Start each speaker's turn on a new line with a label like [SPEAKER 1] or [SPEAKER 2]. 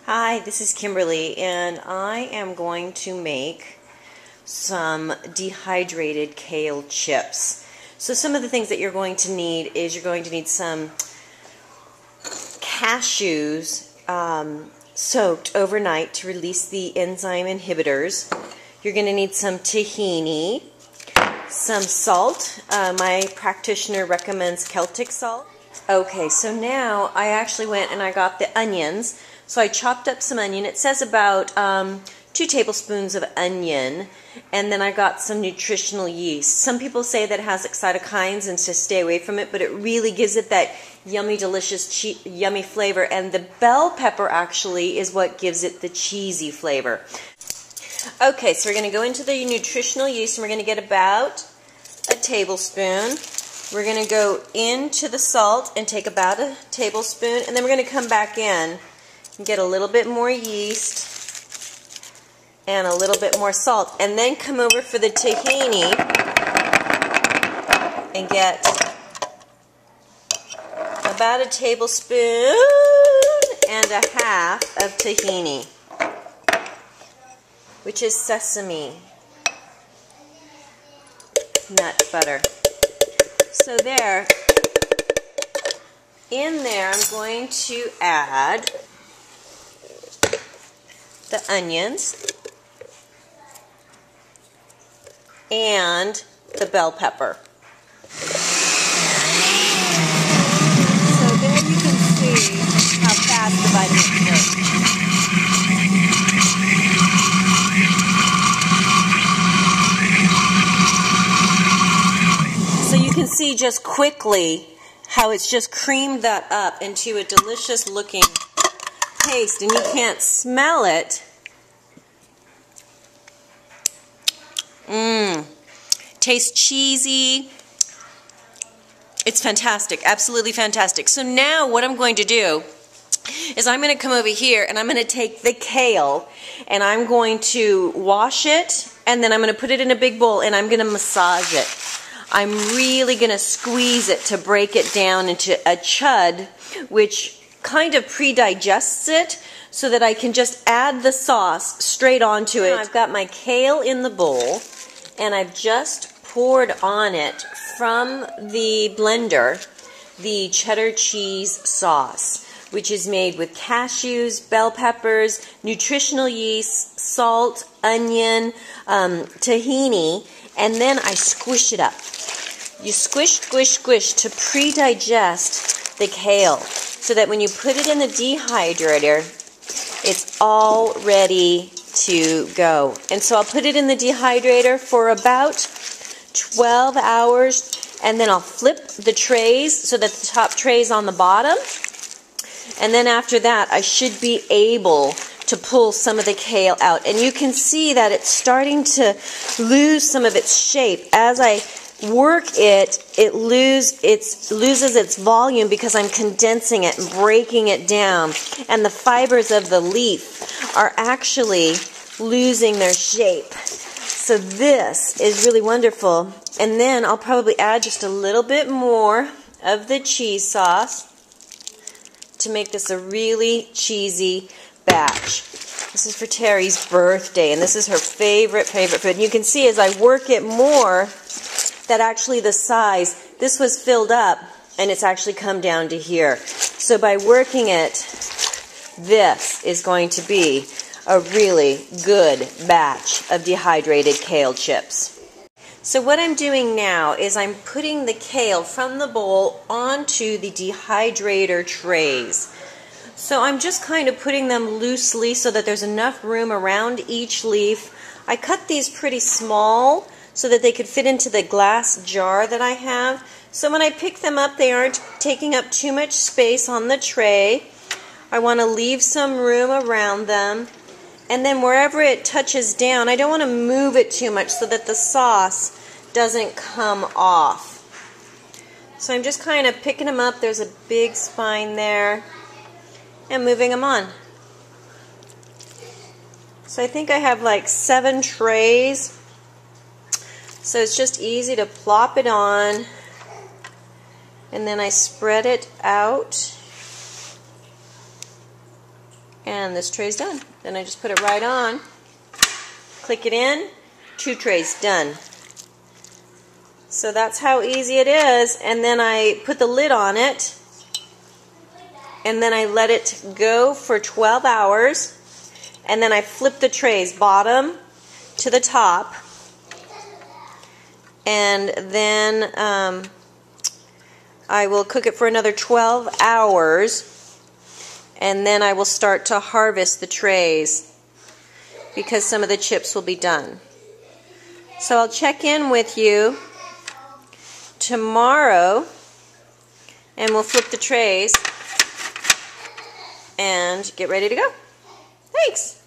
[SPEAKER 1] Hi, this is Kimberly, and I am going to make some dehydrated kale chips. So some of the things that you're going to need is you're going to need some cashews soaked overnight to release the enzyme inhibitors. You're going to need some tahini, some salt. My practitioner recommends Celtic salt. Okay, so now I actually went and I got the onions. So I chopped up some onion. It says about 2 tablespoons of onion, and then I got some nutritional yeast. Some people say that it has cytokines and to stay away from it, but it really gives it that yummy, delicious, yummy flavor. And the bell pepper actually is what gives it the cheesy flavor. Okay, so we're going to go into the nutritional yeast, and we're going to get about a tablespoon. We're going to go into the salt and take about a tablespoon, and then we're going to come back in and get a little bit more yeast and a little bit more salt, and then come over for the tahini and get about a tablespoon and a half of tahini, which is sesame nut butter. So there, in there I'm going to add the onions and the bell pepper. So there you can see how fast the vitamins work. So you can see just quickly how it's just creamed that up into a delicious looking paste, and you can't smell it. Tastes cheesy. It's fantastic, absolutely fantastic. So now what I'm going to do is I'm going to come over here and I'm going to take the kale and I'm going to wash it, and then I'm going to put it in a big bowl and I'm going to massage it. I'm really going to squeeze it to break it down into a chud, which kind of pre-digests it so that I can just add the sauce straight onto it. I've got my kale in the bowl, and I've just poured on it from the blender the cheddar cheese sauce, which is made with cashews, bell peppers, nutritional yeast, salt, onion, tahini, and then I squish it up. You squish, squish, squish to pre-digest the kale so that when you put it in the dehydrator, it's all ready to go. And so I'll put it in the dehydrator for about 12 hours, and then I'll flip the trays so that the top tray is on the bottom. And then after that, I should be able to pull some of the kale out. And you can see that it's starting to lose some of its shape. As I work it, it loses its volume because I'm condensing it and breaking it down. And the fibers of the leaf are actually losing their shape. So this is really wonderful. And then I'll probably add just a little bit more of the cheese sauce to make this a really cheesy batch. This is for Terry's birthday, and this is her favorite food. And you can see as I work it more that actually the size, this was filled up and it's actually come down to here. So by working it, this is going to be a really good batch of dehydrated kale chips. So what I'm doing now is I'm putting the kale from the bowl onto the dehydrator trays. So I'm just kind of putting them loosely so that there's enough room around each leaf. I cut these pretty small so that they could fit into the glass jar that I have. So when I pick them up, they aren't taking up too much space on the tray. I want to leave some room around them. And then wherever it touches down, I don't want to move it too much so that the sauce doesn't come off. So I'm just kind of picking them up. There's a big spine there, and moving them on. So I think I have like 7 trays. So it's just easy to plop it on, and then I spread it out And this tray's done. Then I just put it right on, click it in, 2 trays done. So that's how easy it is. And then I put the lid on it, and then I let it go for 12 hours, and then I flip the trays bottom to the top, and then I will cook it for another 12 hours, and then I will start to harvest the trays because some of the chips will be done. So I'll check in with you tomorrow, and we'll flip the trays and get ready to go. Thanks.